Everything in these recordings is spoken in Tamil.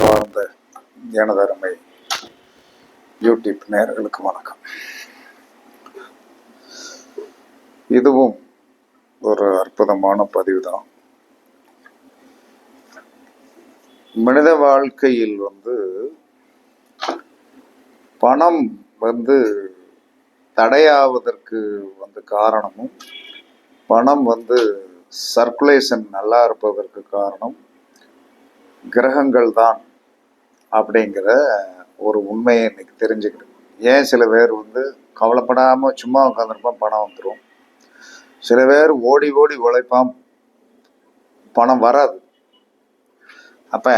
அன்பார்ந்த எனதருமை யூடியூப் நேயர்களுக்கு வணக்கம். இதுவும் ஒரு அற்புதமான பதிவு தான். மனித வாழ்க்கையில் பணம் தடையாவதற்கு காரணமும், பணம் சர்க்குலேஷன் நல்லா இருப்பதற்கு காரணம் கிரகங்கள் தான் அப்படிங்கிற ஒரு உண்மையை இன்னைக்கு தெரிஞ்சுக்கிட்டு. ஏன் சில பேர் கவலைப்படாமல் சும்மா உட்காந்துருப்பான், பணம் வந்துடும். சில பேர் ஓடி ஓடி உழைப்பான், பணம் வராது. அப்ப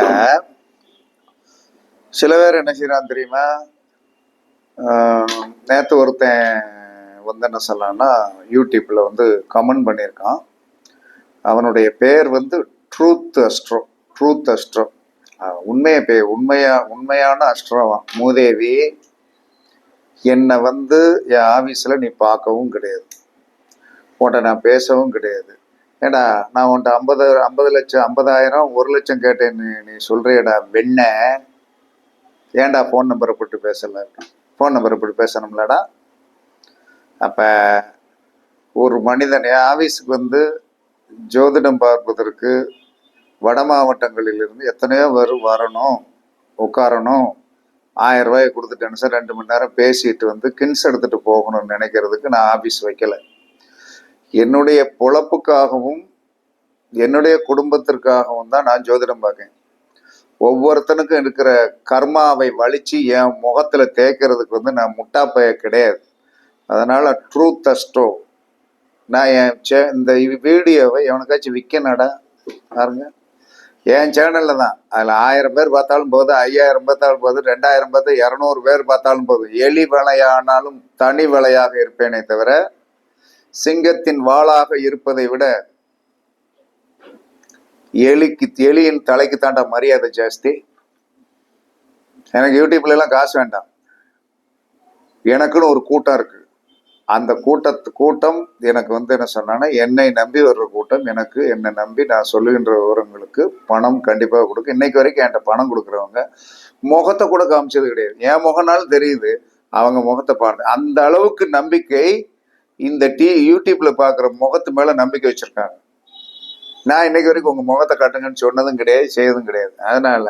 சில பேர் என்ன செய்யறான் தெரியுமா? நேற்று ஒருத்தன் என்ன சொல்லலாம்னா, யூடியூப்ல கமெண்ட் பண்ணியிருக்கான். அவனுடைய பேர் ட்ரூத் அஸ்ட்ரோ. உண்மையான அஸ்ட்ரோவா. மூதேவி, என்னை என் ஆபீஸ்ல நீ பார்க்கவும் கிடையாது, உன்ட்ட நான் பேசவும் கிடையாது. ஏடா நான் உன்ட்ட 50 லட்சம் 50,000 1 லட்சம் கேட்டேன்னு நீ சொல்றியடா வெண்ண, ஏன்டா ஃபோன் நம்பரை போட்டு பேசல? ஃபோன் நம்பரை போட்டு பேசணும்லடா. அப்ப ஒரு மனிதன் என் ஆபீஸுக்கு ஜோதிடம் பார்ப்பதற்கு வட மாவட்டங்களிலிருந்து எத்தனையோ பேர் வரணும், உட்காரணும், 1000 ரூபாயை கொடுத்துட்டேன்னு சார் 2 மணி நேரம் பேசிட்டு கின்ஸ் எடுத்துட்டு போகணும்னு நினைக்கிறதுக்கு நான் ஆபீஸ் வைக்கல. என்னுடைய பொழப்புக்காகவும் என்னுடைய குடும்பத்திற்காகவும் தான் நான் ஜோதிடம் பார்க்கேன். ஒவ்வொருத்தனுக்கும் இருக்கிற கர்மாவை வலிச்சு என் முகத்துல தேய்க்கிறதுக்கு நான் முட்டாப்பைய கிடையாது. அதனால ட்ரூத் அஸ்ட்ரோ, நான் இந்த வீடியோவை எவனுக்காச்சும் விற்கனடா பாருங்க. என் சேனல்ல தான், அதுல 1000 பேர் பார்த்தாலும் போது, 5000 பார்த்தாலும் போது, 2000 பார்த்து 200 பேர் பார்த்தாலும் போது, எலி வலையானாலும் தனி வலையாக இருப்பேனே தவிர சிங்கத்தின் வாளாக இருப்பதை விட எலியின் தலைக்கு தாண்டா மரியாதை ஜாஸ்தி. எனக்கு யூடியூப்ல எல்லாம் காசு வேண்டாம். எனக்குன்னு ஒரு கூட்டம் இருக்கு. அந்த கூட்டம் எனக்கு என்ன சொன்னா, என்னை நம்பி வர்ற கூட்டம். என்னை நம்பி நான் சொல்லுகின்ற விவரங்களுக்கு பணம் கண்டிப்பாக கொடுக்கும். இன்னைக்கு வரைக்கும் என்கிட்ட பணம் கொடுக்குறவங்க முகத்தை கூட காமிச்சது கிடையாது. என் முகம்னாலும் தெரியுது, அவங்க முகத்தை பாருங்க. அந்த அளவுக்கு நம்பிக்கை இந்த யூடியூப்ல பாக்குற முகத்து மேல நம்பிக்கை வச்சிருக்காங்க. நான் இன்னைக்கு வரைக்கும் உங்க முகத்தை காட்டுங்கன்னு சொன்னதும் கிடையாது, செய்யறதும் கிடையாது. அதனால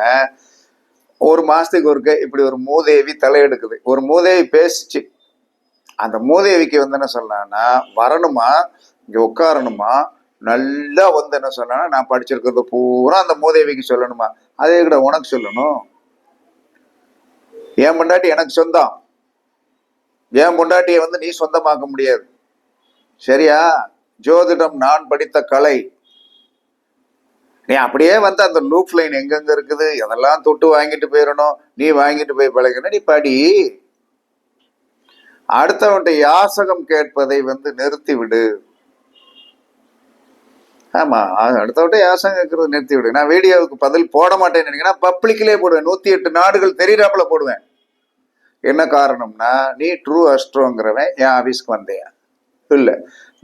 ஒரு மாசத்துக்கு ஒருக்க இப்படி ஒரு மூதேவி தலையெடுக்குது. ஒரு மூதேவி பேசிச்சு. அந்த மூதேவிக்கு என்ன சொன்னான்னா, வரணுமா, இங்க உட்காரணுமா, நல்லா என்ன சொன்னா, நான் படிச்சிருக்கிறது பூரா அந்த மூதேவிக்கு சொல்லணுமா? அதே கூட உனக்கு சொல்லணும். என் பொண்டாட்டி எனக்கு சொந்தம். என் பொண்டாட்டியை நீ சொந்தமாக்க முடியாது. சரியா? ஜோதிடம் நான் படித்த கலை. நீ அப்படியே அந்த லூப் லைன் எங்கெங்க இருக்குது அதெல்லாம் தொட்டு வாங்கிட்டு போயிடணும். நீ வாங்கிட்டு போய் பழகின, நீ படி. அடுத்தவன்ட்ட யாசகம் கேட்பதை நிறுத்தி விடு. ஆமா, அடுத்தவன்ட்ட யாசகம் கேட்கறது நிறுத்தி விடு. நான் வீடியோவுக்கு பதில் போட மாட்டேன்னு நினைக்கிறேன், பப்ளிக்லயே போடுவேன். 108 நாடுகள் தெரியாப்புல போடுவேன். என்ன காரணம்னா, நீ ட்ரூ அஸ்ட்ரோங்கிறவன் என் ஆபீஸ்க்கு வந்தேன் இல்ல.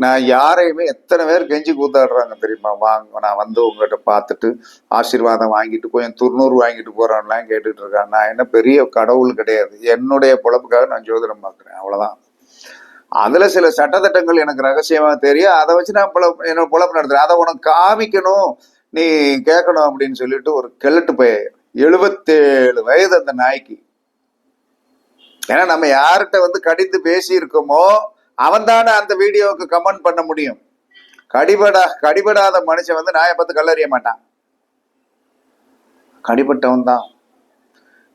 நான் யாரையுமே, எத்தனை பேர் கெஞ்சி கூத்தாடுறாங்க தெரியுமா? வாங்க, நான் உங்ககிட்ட பார்த்துட்டு ஆசீர்வாதம் வாங்கிட்டு கொஞ்சம் துர்நூறு வாங்கிட்டு போறான்லாம் கேட்டுட்டு இருக்கான். நான் என்ன பெரிய கடவுள் கிடையாது. என்னுடைய பொழப்புக்காக நான் ஜோதிடம் பார்க்குறேன், அவ்வளவுதான். அதுல சில சட்டத்திட்டங்கள் எனக்கு ரகசியமா தெரியும். அதை வச்சு நான் என்னோட பொழப்பு நடத்துறேன். அதை உனக்கு காமிக்கணும், நீ கேட்கணும் அப்படின்னு சொல்லிட்டு ஒரு கிழட்டு போய் 77 வயது அந்த நாய்க்கு. ஏன்னா நம்ம யார்கிட்ட கடிந்து பேசி இருக்கோமோ அவன் தானே அந்த வீடியோவுக்கு கமெண்ட் பண்ண முடியும். கடிபடாத மனுஷன் நாயை பார்த்து கல்லறிய மாட்டான். கடிபட்டவன் தான்.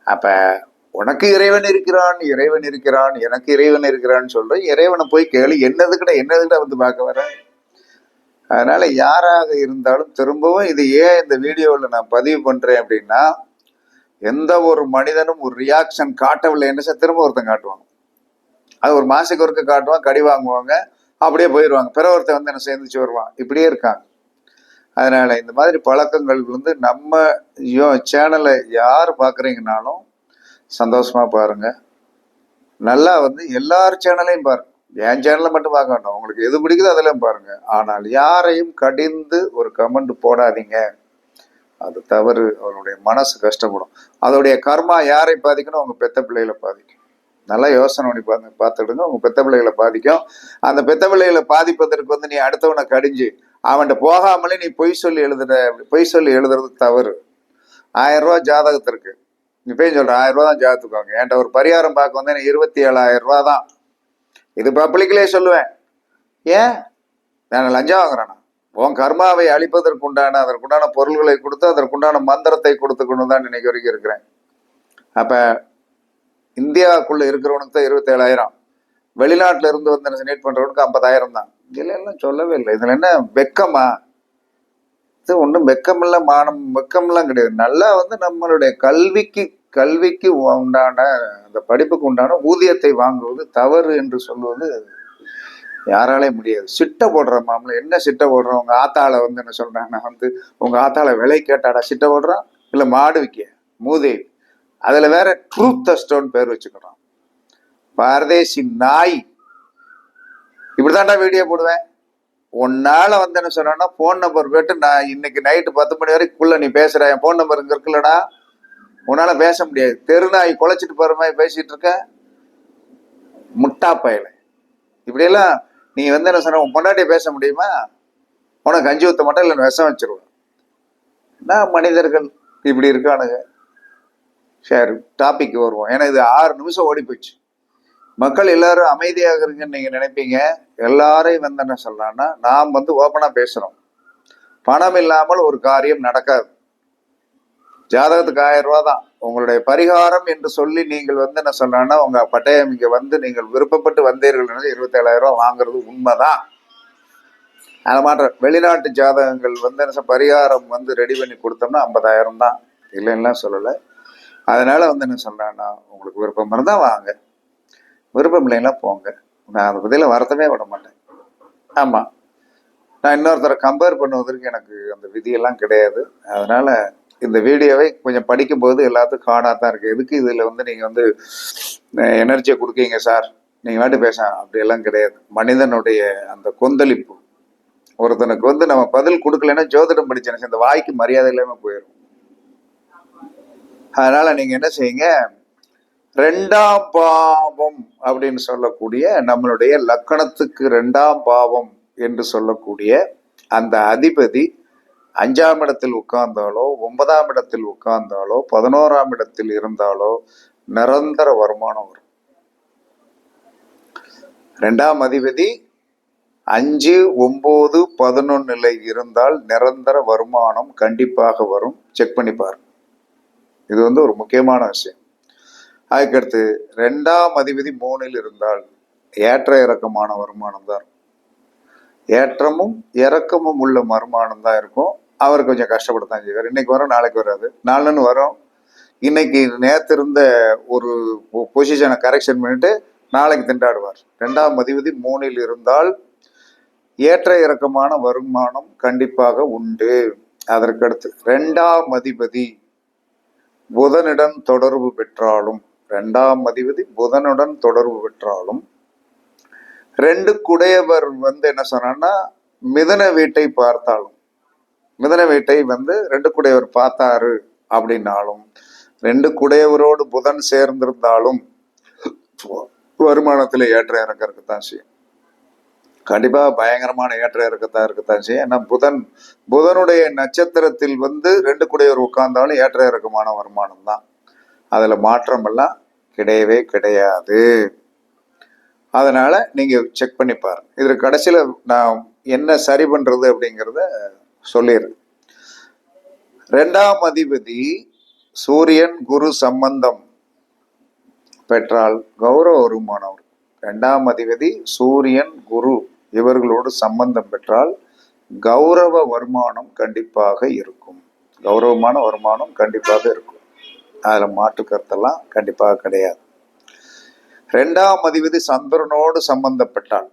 அப்ப உனக்கு இறைவன் இருக்கிறான், எனக்கு இறைவன் இருக்கிறான்னு சொல்றேன். இறைவனை போய் கேளு. என்னதுக்கிட்ட பார்க்க வர. அதனால யாராக இருந்தாலும் திரும்பவும் இது ஏன் இந்த வீடியோவில் நான் பதிவு பண்றேன் அப்படின்னா, எந்த ஒரு மனிதனும் ஒரு ரியாக்ஷன் காட்டவில்லை என்று திரும்ப ஒருத்தன் காட்டுவாங்க. அது ஒரு மாசத்துக்கு ஒருக்க காட்டுவான், கடி வாங்குவாங்க, அப்படியே போயிடுவாங்க. பிற ஒருத்தன் என்ன சேர்ந்துச்சு வருவான். இப்படியே இருக்காங்க. அதனால இந்த மாதிரி பழக்கங்கள் நம்ம சேனலை யார் பாக்குறீங்கனாலும் சந்தோஷமா பாருங்க. நல்லா எல்லார் சேனலையும் பாருங்க. என் சேனலை மட்டும் பார்க்க வேண்டாம். உங்களுக்கு எது பிடிக்குதோ அதெல்லாம் பாருங்க. ஆனால் யாரையும் கடிந்து ஒரு கமெண்ட் போடாதீங்க. அது தவறு. அவருடைய மனசு கஷ்டப்படும். அதோடைய கர்மா யாரை பாதிக்கணும்? உங்க பெத்த பிள்ளைகளை பாதிக்கும். நல்லா யோசனை பண்ணி பார்த்துடுங்க. உங்க பெத்த பிள்ளைகளை பாதிக்கும். அந்த பெத்த பிள்ளைகளை பாதிப்பதற்கு நீ அடுத்தவனை கடிஞ்சு அவன்கிட்ட போகாமலே நீ பொய் சொல்லி எழுதுறது தவறு. 1000 ரூபா ஜாதகத்திற்கு இப்பயும் சொல்றேன், 1000 ரூபா தான் ஜாதகத்துக்கு வாங்க. என்கிட்ட ஒரு பரிகாரம் பார்க்க வந்து 27,000 ரூபா தான். இது பப்ளிக்லேயே சொல்லுவேன். ஏன் நான் லஞ்சம் வாங்குறேன்னா? உன் கர்மாவை அழிப்பதற்குண்டான அதற்குண்டான பொருள்களை கொடுத்து அதற்குண்டான மந்திரத்தை கொடுத்துக்கொண்டு தான் இன்னைக்கு வரைக்கும் இருக்கிறேன். அப்ப இந்தியாவுக்குள்ள இருக்கிறவனுக்கு தான் 27,000, வெளிநாட்டுல இருந்து வந்து நேட் பண்றவனுக்கு 50,000 தான். இதுல எல்லாம் சொல்லவே இல்லை. இதுல என்ன வெக்கமா? இது ஒன்றும் வெக்கமில்ல, மானம் வெக்கம்லாம் கிடையாது. நல்லா நம்மளுடைய கல்விக்கு உண்டான அந்த படிப்புக்கு உண்டான ஊதியத்தை வாங்குவது தவறு என்று சொல்வது யாராலே முடியாது. சிட்டை போடுற மாமலை என்ன சிட்டை போடுறோம்? உங்க ஆத்தாளை என்ன சொல்றாங்க, நான் உங்க ஆத்தாளை விலை கேட்டாடா சிட்டை போடுறான், இல்ல மாடு விற்க மூதேவி. அதுல வேற ட்ரூத் டெஸ்டோன்னு பேர் வச்சுக்கிறோம். பாரதேசி நாய். இப்படிதான்டா வீடியோ போடுவேன். உன்னால என்ன சொன்னா போன் நம்பர் போட்டு நான் இன்னைக்கு நைட்டு 10 மணி வரைக்குள்ள நீ பேசுற, என் போன் நம்பர் இங்க இருக்குல்லடா, உன்னால பேச முடியாது. தெருநாய் குலைச்சிட்டு போற மாதிரி பேசிட்டு இருக்க முட்டா பயல. இப்படியெல்லாம் நீ என்ன சொன்ன, உன் பொண்டாட்டிய பேச முடியுமா? உனக்கு கஞ்சி ஊத்த மாட்டேன், இல்லை விஷம் வச்சிருவேன். நான் மனிதர்கள் இப்படி இருக்கானுங்க. சரி, டாபிக் வருவோம். ஏன்னா இது 6 நிமிஷம் ஓடி போச்சு. மக்கள் எல்லாரும் அமைதியாக இருக்குன்னு நீங்க நினைப்பீங்க. எல்லாரையும் என்ன சொல்றான்னா, நாம் ஓப்பனா பேசுறோம். பணம் இல்லாமல் ஒரு காரியம் நடக்காது. ஜாதகத்துக்கு 1000 ரூபா தான் உங்களுடைய பரிகாரம் என்று சொல்லி நீங்கள் என்ன சொல்றான்னா, உங்க பட்டயம் இங்க நீங்கள் விருப்பப்பட்டு வந்தீர்கள் 27,000 ரூபா வாங்குறது உண்மைதான். அதை மாற்ற வெளிநாட்டு ஜாதகங்கள் பரிகாரம் ரெடி பண்ணி கொடுத்தோம்னா 50,000 தான். இல்லைன்னா சொல்லலை. அதனால என்ன சொல்றான்னா, உங்களுக்கு விருப்பம் இருந்தா வாங்க, விருப்பம் இல்லைன்னா போங்க. நான் அதை பத்தியில வருத்தமே விட மாட்டேன். ஆமா, நான் இன்னொருத்தரை கம்பேர் பண்ணுவதற்கு எனக்கு அந்த விதியெல்லாம் கிடையாது. அதனால இந்த வீடியோவை கொஞ்சம் படிக்கும்போது எல்லாத்துக்கும் ஹார்டாக இருக்கு. எதுக்கு இதுல நீங்க எனர்ஜியை கொடுக்கீங்க சார், நீங்க வாட்டி பேச அப்படியெல்லாம் கிடையாது. மனிதனுடைய அந்த கொந்தளிப்பு, ஒருத்தனுக்கு நம்ம பதில் கொடுக்கலன்னா ஜோதிடம் படிச்சேன்னு இந்த வாய்க்கு மரியாதை இல்லாம போயிடும். அதனால நீங்க என்ன செய்யுங்க, 2ஆம் பாவம் அப்படின்னு சொல்லக்கூடிய நம்மளுடைய லக்கணத்துக்கு 2ஆம் பாவம் என்று சொல்லக்கூடிய அந்த அதிபதி 5ஆம் இடத்தில் உட்கார்ந்தாலோ 9ஆம் இடத்தில் உட்கார்ந்தாலோ 11ஆம் இடத்தில் இருந்தாலோ நிரந்தர வருமானம் வரும். 2ஆம் அதிபதி 5, 9, 11 இருந்தால் நிரந்தர வருமானம் கண்டிப்பாக வரும். செக் பண்ணி பாருங்க. இது ஒரு முக்கியமான விஷயம். அதுக்கடுத்து 2ஆம் அதிபதி 3 இருந்தால் ஏற்ற இறக்கமான வருமானம் தான் இருக்கும். ஏற்றமும் இறக்கமும் உள்ள வருமானம் தான் இருக்கும். அவர் கொஞ்சம் கஷ்டப்படத்தான் செய்வார். இன்னைக்கு வரும், நாளைக்கு வராது. நாலுன்னு வரும். இன்னைக்கு நேற்று இருந்த ஒரு பொசிஷனை கரெக்ஷன் பண்ணிட்டு நாளைக்கு திண்டாடுவார். 2ஆம் அதிபதி 3 இருந்தால் ஏற்ற இறக்கமான வருமானம் கண்டிப்பாக உண்டு. அதற்கடுத்து 2ஆம் அதிபதி புதனுடன் தொடர்பு பெற்றாலும் 2ஆம் அதிபதி புதனுடன் தொடர்பு பெற்றாலும் 2 குடையவர் என்ன சொன்னா மிதன வீட்டை பார்த்தாலும், மிதன வீட்டை 2 குடையவர் பார்த்தாரு அப்படின்னாலும் 2 குடையவரோடு புதன் சேர்ந்திருந்தாலும் வருமானத்துல ஏற்ற இறக்கம் இருக்கத்தான் செய்யும். கண்டிப்பா பயங்கரமான ஏற்ற இறக்கத்தான் இருக்கத்தான் செய்யும். ஏன்னா புதனுடைய நட்சத்திரத்தில் 2 குடையவர் உட்கார்ந்தாலும் ஏற்ற இறக்கமான வருமானம் தான். அதுல மாற்றம் எல்லாம் கிடையவே கிடையாது. அதனால நீங்க செக் பண்ணி பாருங்க. இதுல கடைசியில நான் என்ன சரி பண்றது அப்படிங்கிறத சொல்லிடுறேன். 2ஆம் அதிபதி சூரியன் குரு சம்பந்தம் பெற்றால் கௌரவ வருமானம். 2ஆம் அதிபதி சூரியன் குரு இவர்களோடு சம்பந்தம் பெற்றால் கௌரவ வருமானம் கண்டிப்பாக இருக்கும். கௌரவமான வருமானம் கண்டிப்பாக இருக்கும். அதுல மாற்று கருத்தெல்லாம் கண்டிப்பாக கிடையாது. 2ஆம் அதிபதி சந்திரனோடு சம்பந்தப்பட்டால்,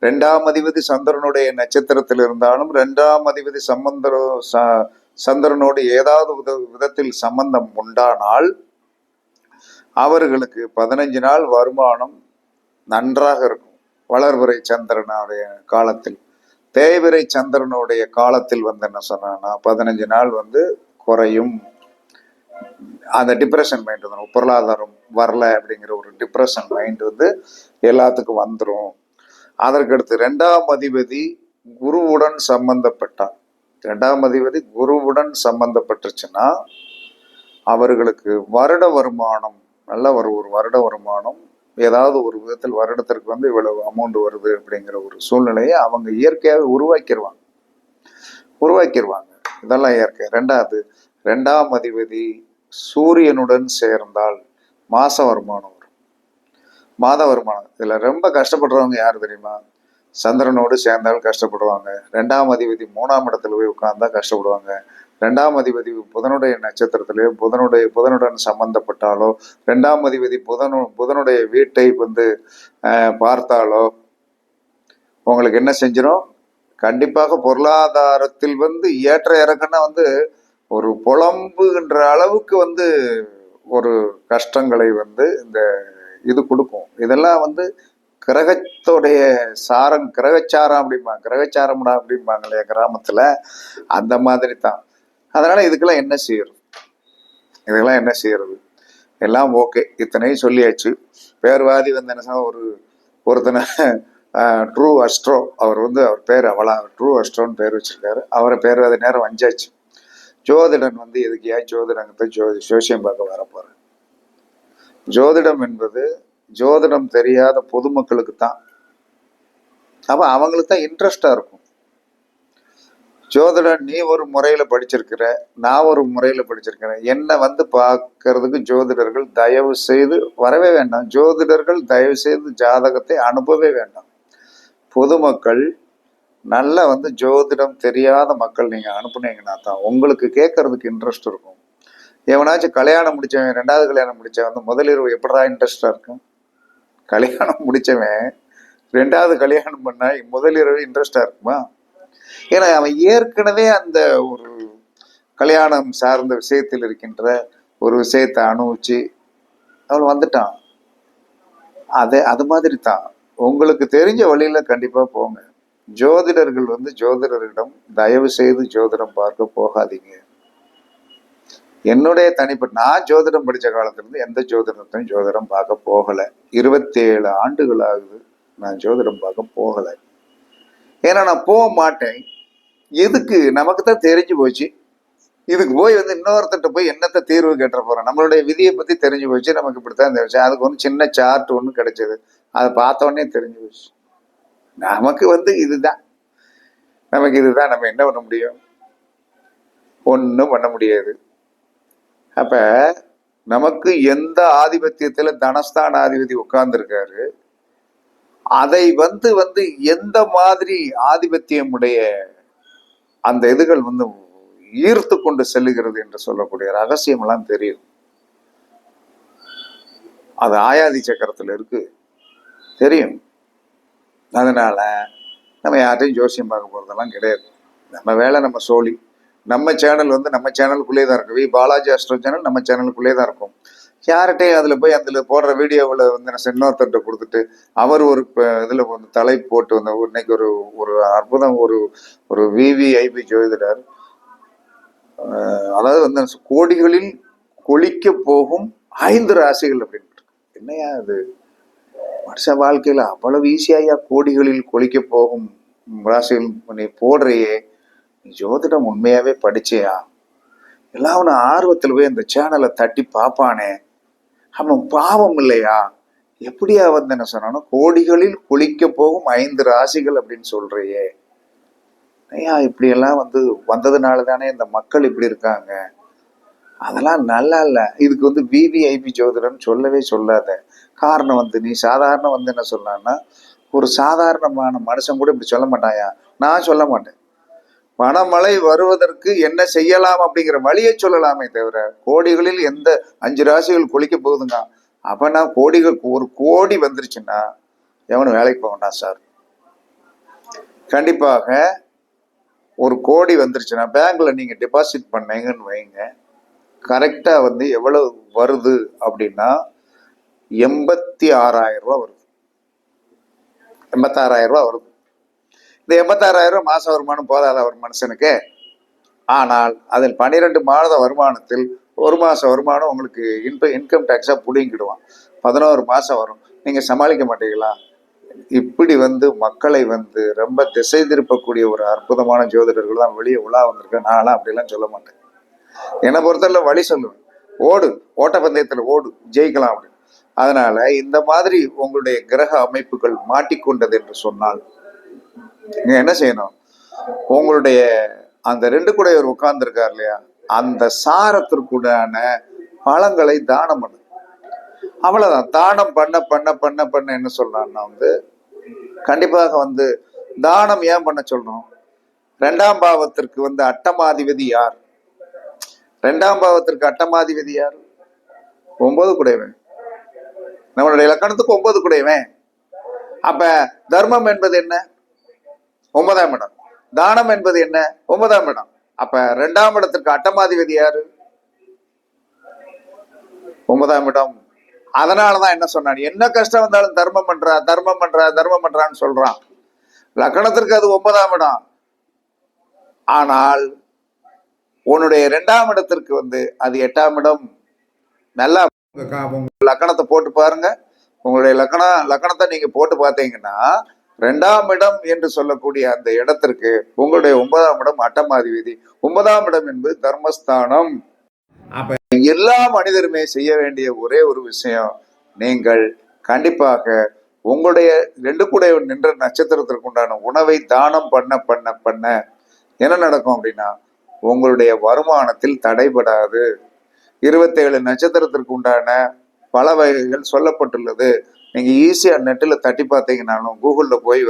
2ஆம் அதிபதி சந்திரனுடைய நட்சத்திரத்தில் இருந்தாலும் 2ஆம் அதிபதி சந்திரனோடு ஏதாவது விதத்தில் சம்பந்தம் உண்டானால் அவர்களுக்கு 15 நாள் வருமானம் நன்றாக இருக்கும். வளர்பிறை சந்திரனுடைய காலத்தில், தேய்பிறை சந்திரனுடைய காலத்தில் என்ன சொன்னா 15 நாள் குறையும். அந்த டிப்ரெஷன் மைண்ட் வந்துடும். பொருளாதாரம் வரல அப்படிங்கிற ஒரு டிப்ரெஷன் மைண்ட் வந்து எல்லாத்துக்கும் வந்துடும். அதற்கடுத்து 2ஆம் அதிபதி குருவுடன் சம்பந்தப்பட்டார். 2ஆம் அதிபதி குருவுடன் சம்பந்தப்பட்டுச்சுன்னா அவர்களுக்கு வருட வருமானம் நல்ல ஒரு வருட வருமானம் ஏதாவது ஒரு விதத்தில் வருடத்திற்கு வந்து இவ்வளவு அமௌண்ட் வருது அப்படிங்கிற ஒரு சூழ்நிலையை அவங்க இயற்கையாக உருவாக்கிடுவாங்க. இதெல்லாம் இயற்கை. 2ஆம் அதிபதி சூரியனுடன் சேர்ந்தால் மாச வருமானம் வரும். மாத வருமானம். இதுல ரொம்ப கஷ்டப்படுறவங்க யாரு தெரியுமா? சந்திரனோடு சேர்ந்தால் கஷ்டப்படுவாங்க. 2ஆம் அதிபதி 3ஆம் இடத்துல போய் உட்கார்ந்தா கஷ்டப்படுவாங்க. 2ஆம் அதிபதி புதனுடைய நட்சத்திரத்திலேயோ புதனுடன் சம்பந்தப்பட்டாலோ 2ஆம் அதிபதி புதனுடைய வீட்டை வந்து பார்த்தாலோ உங்களுக்கு என்ன செஞ்சிடும்? கண்டிப்பாக பொருளாதாரத்தில் வந்து ஏற்ற இறக்கன்னா வந்து ஒரு புலம்புகின்ற அளவுக்கு வந்து ஒரு கஷ்டங்களை வந்து இந்த இது கொடுக்கும். இதெல்லாம் வந்து கிரகத்தோடைய கிரகச்சாரம் கிரகச்சாரம்டா அப்படிம்பாங்க இல்லையா கிராமத்துல, அந்த மாதிரி தான். அதனால இதுக்கெல்லாம் என்ன செய்யறது? எல்லாம் ஓகே, இத்தனையும் சொல்லியாச்சு. பேர்வாதி வந்து என்ன ஒருத்தனை ட்ரூ அஸ்ட்ரோ, அவர் பேர் ட்ரூ அஸ்ட்ரோன்னு பேர் வச்சிருக்காரு. அவரை பேர்வாதி நேரம் வஞ்சாச்சு. ஜோதிடன் வந்து எதுக்கியா ஜோதிடத்தை ஜோசியம் பார்க்க வரப்போற. ஜோதிடம் என்பது ஜோதிடம் தெரியாத பொதுமக்களுக்கு தான். அப்ப அவங்களுக்கு தான் இன்ட்ரெஸ்டா இருக்கும். ஜோதிடம் நீ ஒரு முறையில படிச்சிருக்கிற, நான் ஒரு முறையில படிச்சிருக்கிறேன். என்னை வந்து பார்க்கறதுக்கு ஜோதிடர்கள் தயவு செய்து வரவே வேண்டாம். ஜோதிடர்கள் தயவு செய்து ஜாதகத்தை அனுப்பவே வேண்டாம். பொதுமக்கள் நல்ல வந்து ஜோதிடம் தெரியாத மக்கள் நீங்க அனுப்புனீங்கன்னா தான் உங்களுக்கு கேட்கறதுக்கு இன்ட்ரெஸ்ட் இருக்கும். எவனாச்சும் கல்யாணம் முடிச்சவன் 2வது கல்யாணம் முடிச்சவன் வந்து முதலிரவு எப்படா இன்ட்ரெஸ்டா இருக்கும்? கல்யாணம் முடிச்சவன் 2வது கல்யாணம் பண்ணா முதலிரவு இன்ட்ரெஸ்டா இருக்குமா? ஏன்னா அவன் ஏற்கனவே அந்த ஒரு கல்யாணம் சார்ந்த விஷயத்தில் இருக்கின்ற ஒரு விஷயத்தை அனுபவிச்சு அவன் வந்துட்டான். அது மாதிரி தான் உங்களுக்கு தெரிஞ்ச வழியில கண்டிப்பா போங்க. ஜோதிடர்கள் வந்து ஜோதிடரிடம் தயவு செய்து ஜோதிடம் பார்க்க போகாதீங்க. என்னுடைய தனிப்பட்ட நான் ஜோதிடம் படிச்ச காலத்திலிருந்து எந்த ஜோதிடத்தையும் ஜோதிடம் பார்க்க போகல. 27 ஆண்டுகள் ஆகுது நான் ஜோதிடம் பார்க்க போகல. ஏன்னா நான் போக மாட்டேன். எதுக்கு? நமக்கு தான் தெரிஞ்சு போச்சு. இதுக்கு போய் வந்து இன்னொருத்தட்ட போய் என்னத்த தீர்வு கேட்ட போறோம்? நம்மளுடைய விதியை பத்தி தெரிஞ்சு போச்சு. நமக்கு இப்படித்தான் தெரிஞ்சு. அதுக்கு ஒன்று சின்ன சார்ட் ஒன்று கிடைச்சது. அதை பார்த்த உடனே தெரிஞ்சு போச்சு. நமக்கு வந்து இதுதான், நம்ம என்ன பண்ண முடியும்? ஒன்றும் பண்ண முடியாது. அப்ப நமக்கு எந்த ஆதிபத்தியத்துல தனஸ்தான அதிபதி உட்கார்ந்துருக்காரு, அதை வந்து எந்த மாதிரி ஆதிபத்தியம் உடைய அந்த இதுகள் வந்து ஈர்த்து கொண்டு செல்லுகிறது என்று சொல்லக்கூடிய ரகசியம் எல்லாம் தெரியும். அது ஆயாதி சக்கரத்துல இருக்கு, தெரியும். அதனால நம்ம யார்ட்டையும் ஜோசியம் பார்க்க போறதெல்லாம் கிடையாது. நம்ம வேலை, நம்ம சோழி. நம்ம சேனல் வந்து நம்ம சேனலுக்குள்ளே தான் இருக்கும். பாலாஜி அஸ்ட்ரோ சேனல் நம்ம சேனலுக்குள்ளே தான் இருக்கும். யார்கிட்டையும் அதில் போய் அதில் போடுற வீடியோவில் வந்து இன்னொருத்தர்கிட்ட கொடுத்துட்டு அவர் ஒரு இதில் வந்து தலைப்பு போட்டு வந்து இன்னைக்கு ஒரு அற்புதம் ஒரு விவிஐபி ஜோதிடர், அதாவது வந்து கோடிகளில் கொளிக்க போகும் 5 ராசிகள் அப்படின்னு. என்னையா அது? வருஷ வாழ்க்கையில அவ்வளவு ஈஸியா கோடிகளில் கொளிக்க போகும் ராசிகள் நீ போடுறையே, ஜோதிடம் உண்மையாவே படிச்சியா? எல்லாம் அவன் ஆர்வத்தில் போய் அந்த சேனலை தட்டி பார்ப்பானே, அவன் பாவம் இல்லையா? எப்படியா வந்து என்ன சொன்னானோ கோடிகளில் கொளிக்க போகும் 5 ராசிகள் அப்படின்னு சொல்றியே, ஐயா இப்படி எல்லாம் வந்து வந்ததுனால தானே இந்த மக்கள் இப்படி இருக்காங்க. அதெல்லாம் நல்லா இல்லை. இதுக்கு வந்து விவிஐபி ஜோதிடம் சொல்லவே சொல்லாத. காரணம் வந்து நீ சாதாரண வந்து என்ன சொன்னான்னா, ஒரு சாதாரணமான மனுஷன் கூட இப்படி சொல்ல மாட்டாயா? நான் சொல்ல மாட்டேன். பணமழை வருவதற்கு என்ன செய்யலாம் அப்படிங்கிற வழியை சொல்லலாமே தவிர, கோடிகளில் எந்த 5 ராசிகள் கொளிக்க போகுதுங்க அப்பனா கோடிகள் 1 கோடி வந்துருச்சுன்னா எவனும் வேலைக்கு போக வேண்டாம் சார். கண்டிப்பாக 1 கோடி வந்துருச்சுன்னா பேங்க்ல நீங்க டெபாசிட் பண்ணீங்கன்னு வைங்க, கரெக்டா வந்து எவ்வளவு வருது அப்படின்னா 86,000 ரூபாய் வருது. 86,000 ரூபாய் வருது. இந்த 86,000 ரூபாய் மாச வருமானம் போதாத ஒரு மனுஷனுக்கு? ஆனால் அதில் 12 மாத வருமானத்தில் ஒரு மாசம் வருமானம் உங்களுக்கு இன்கம் டேக்ஸா புடிங்கிடுவான். 11 மாசம் வரும். நீங்க சமாளிக்க மாட்டீங்களா? இப்படி மக்களை ரொம்ப திசை திருப்பக்கூடிய ஒரு அற்புதமான ஜோதிடர்கள் தான் வெளியே உலா வந்திருக்கேன். நான்லாம் அப்படிலாம் சொல்ல மாட்டேன். என்னை பொறுத்தவரை வழி சொல்லுவேன். ஓடு, ஓட்டப்பந்தயத்துல ஓடு, ஜெயிக்கலாம் அப்படின்னு. அதனால இந்த மாதிரி உங்களுடைய கிரக அமைப்புகள் மாட்டிக்கொண்டது என்று சொன்னால் நீங்க என்ன செய்யணும்? உங்களுடைய அந்த 2 குடையவர் உட்கார்ந்து இருக்கார் இல்லையா, அந்த சாரத்திற்குடான பழங்களை தானம் பண்ணு. அவ்வளவுதான். தானம் பண்ண பண்ண பண்ண பண்ண என்ன சொல்றான்னா கண்டிப்பாக தானம் ஏன் பண்ண சொல்றோம்? 2ஆம் பாவத்திற்கு அட்டமாதிபதி யார்? 2ஆம் பாவத்திற்கு அட்டமாதிபதி யார்? 9 குடையவன். நம்மளுடைய இலக்கணத்துக்கு 9 குடையவன். அப்ப தர்மம் என்பது என்ன? 9ஆம் இடம். தானம் என்பது என்ன? 9ஆம் இடம். அப்ப 2ஆம் இடத்திற்கு அட்டமாதிபதி யாரு? 9ஆம் இடம். அதனாலதான் என்ன சொன்னான், என்ன கஷ்டம் வந்தாலும் தர்மம் பண்றா தர்மம் பண்றா தர்மம் பண்றான்னு சொல்றான். லக்கணத்திற்கு அது 9ஆம் இடம். ஆனால் உன்னுடைய 2ஆம் இடத்திற்கு அது 8ஆம் இடம். நல்லா லக்கணத்தை போட்டு பாருங்க. உங்களுடைய லக்கணத்தை நீங்க போட்டு பார்த்தீங்கன்னா 2ஆம் இடம் என்று சொல்லக்கூடிய அந்த இடத்திற்கு உங்களுடைய 9ஆம் இடம் அட்டமாதிபதி. 9ஆம் இடம் என்பது தர்மஸ்தானம். அப்ப எல்லா மனிதருமே செய்ய வேண்டிய ஒரே ஒரு விஷயம், நீங்கள் கண்டிப்பாக உங்களுடைய 2 கூட நின்ற நட்சத்திரத்திற்கு உண்டான உணவை தானம் பண்ண பண்ண பண்ண என்ன நடக்கும் அப்படின்னா உங்களுடைய வருமானத்தில் தடைபடாது. 27 நட்சத்திரத்திற்கு உண்டான பல வகைகள் சொல்லப்பட்டுள்ளது. நீங்க ஈஸியா நெட்டில் தட்டி பார்த்தீங்கன்னாலும் கூகுள்ல போய்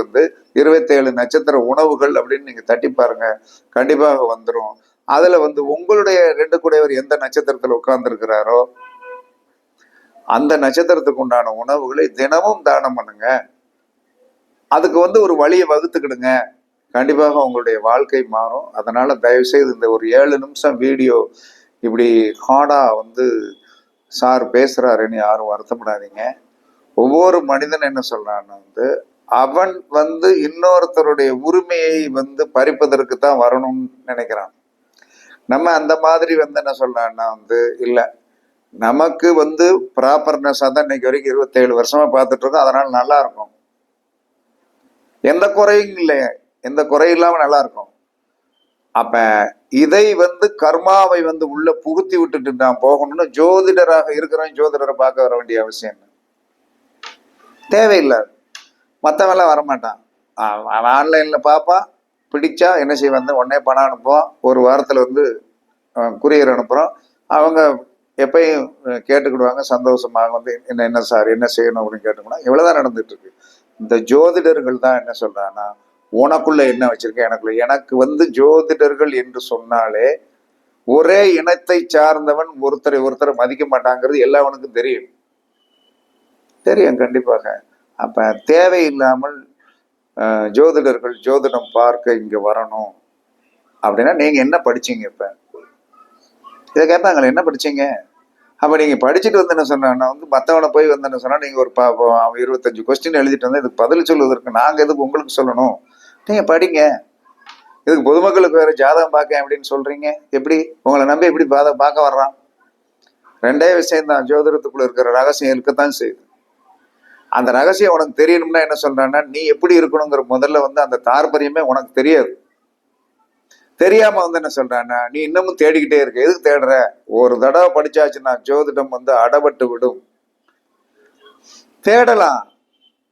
27 நட்சத்திர உணவுகள் அப்படின்னு நீங்க தட்டி பாருங்க, கண்டிப்பாக வந்துடும். அதுல உங்களுடைய 2 கூடையவர் எந்த நட்சத்திரத்துல உட்கார்ந்து இருக்கிறாரோ அந்த நட்சத்திரத்துக்கு உண்டான உணவுகளை தினமும் தானம் பண்ணுங்க. அதுக்கு ஒரு வழியை வகுத்துக்கிடுங்க. கண்டிப்பாக உங்களுடைய வாழ்க்கை மாறும். அதனால தயவு செய்து இந்த ஒரு 7 நிமிஷம் வீடியோ இப்படி ஹார்டா சார் பேசுறாருன்னு யாரும் வருத்தப்படாதீங்க. ஒவ்வொரு மனிதன் என்ன சொல்றான்னு அவன் இன்னொருத்தருடைய உரிமையை பறிப்பதற்கு தான் வரணும்னு நினைக்கிறான். நம்ம அந்த மாதிரி என்ன சொல்றான்னா இல்ல, நமக்கு ப்ராப்பர்னஸா தான் இன்னைக்கு வரைக்கும் 27 வருஷமா பார்த்துட்டு இருக்கோம். அதனால நல்லா இருக்கும், எந்த குறையும் இல்லை, எந்த குறையும் இல்லாம நல்லா இருக்கும். அப்ப இதை கர்மாவை உள்ள புகுத்தி விட்டுட்டு நான் போகணும்னு ஜோதிடராக இருக்கிறவன் ஜோதிடரை பார்க்க வர வேண்டிய அவசியம் தேவையில்லை. மற்றவெல்லாம் வரமாட்டான். அவன் ஆன்லைன்ல பார்ப்பான், பிடிச்சா என்ன செய்வான், உடனே பணம் அனுப்புவான். ஒரு வாரத்துல குரியர் அனுப்புறோம். அவங்க எப்பயும் கேட்டுக்கிடுவாங்க சந்தோஷமாக என்ன சார் என்ன செய்யணும் அப்படின்னு கேட்டுக்கணும். இவ்வளவுதான் நடந்துட்டு இருக்கு. இந்த ஜோதிடர்கள் தான் என்ன சொல்றாங்கன்னா உனக்குள்ள என்ன வச்சிருக்க எனக்குள்ள. எனக்கு ஜோதிடர்கள் என்று சொன்னாலே ஒரே இனத்தை சார்ந்தவன் ஒருத்தரை மதிக்க மாட்டாங்கிறது எல்லாவனுக்கும் தெரியும் கண்டிப்பாக. அப்ப தேவையில்லாமல் ஜோதிடர்கள் ஜோதிடம் பார்க்க இங்க வரணும் அப்படின்னா நீங்க என்ன படிச்சீங்க? இப்ப இதை கேட்பாங்களே என்ன படிச்சீங்க? அப்ப நீங்க படிச்சுட்டு என்ன சொன்னா மத்தவனை போய் என்ன சொன்னா நீங்க ஒரு 25 கொஸ்டின் எழுதிட்டு இதுக்கு பதில் சொல்வதற்கு நாங்க எதுக்கு உங்களுக்கு சொல்லணும்? நீங்க படிங்க. இதுக்கு பொதுமக்களுக்கு வேற ஜாதகம் பார்க்க அப்படின்னு சொல்றீங்க. எப்படி உங்களை நம்பி எப்படி பார்க்க வர்றான்? 2 விஷயம்தான். ஜோதிடத்துக்குள்ள இருக்கிற ரகசியம் இருக்கத்தான் செய்யுது. அந்த ரகசியம் உனக்கு தெரியணும்னா என்ன சொல்றான்னா நீ எப்படி இருக்கணுங்கிற முதல்ல அந்த தாற்பயமே உனக்கு தெரியாது. தெரியாம என்ன சொல்றான்னா நீ இன்னமும் தேடிக்கிட்டே இருக்க. எதுக்கு தேடுற? ஒரு தடவை படிச்சாச்சுன்னா ஜோதிடம் அடபட்டு விடும். தேடலாம்.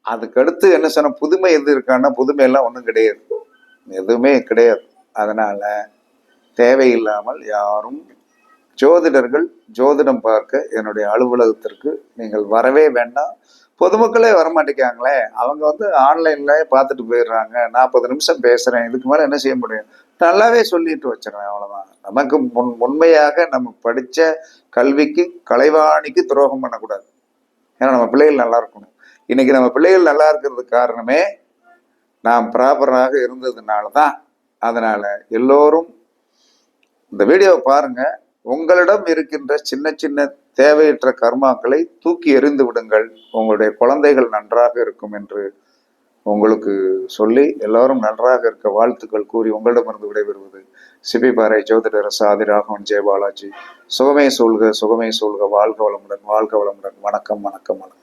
அதுக்கடுத்து என்ன சொன்ன புதுமை எது இருக்கான்னா புதுமை எல்லாம் ஒண்ணும் கிடையாது, எதுவுமே கிடையாது. அதனால தேவையில்லாமல் யாரும் ஜோதிடர்கள் ஜோதிடம் பார்க்க என்னுடைய அலுவலகத்திற்கு நீங்கள் வரவே வேண்டாம். பொதுமக்களே வரமாட்டேங்காங்களே, அவங்க ஆன்லைன்ல பார்த்துட்டு போயிடுறாங்க. 40 நிமிஷம் பேசுறேன், இதுக்கு மேல என்ன செய்ய முடியும்? நல்லாவே சொல்லிட்டு வச்சிருவேன், அவ்வளவுதான். நமக்கு உண்மையாக நம்ம படிச்ச கல்விக்கு கலைவாணிக்கு துரோகம் பண்ணக்கூடாது. ஏன்னா நம்ம பிள்ளைகள் நல்லா இருக்கணும். இன்னைக்கு நம்ம பிள்ளைகள் நல்லா இருக்கிறதுக்கு காரணமே நாம் ப்ராப்பராக இருந்ததுனாலதான். அதனால எல்லோரும் இந்த வீடியோவை பாருங்க. உங்களிடம் இருக்கின்ற சின்ன சின்ன தேவையற்ற கர்மாக்களை தூக்கி எறிந்து விடுங்கள். உங்களுடைய குழந்தைகள் நன்றாக இருக்கும் என்று உங்களுக்கு சொல்லி எல்லாரும் நன்றாக இருக்க வாழ்த்துக்கள் கூறி உங்களிடமிருந்து விடைபெறுவது சிபிபாறை ஜோதிடர் சாதி ராகவன் ஜெயபாலாஜி. சுகமே சொல்க, சுகமே சொல்க. வாழ்க வளமுடன், வாழ்க வளமுடன். வணக்கம், வணக்கம், வணக்கம்.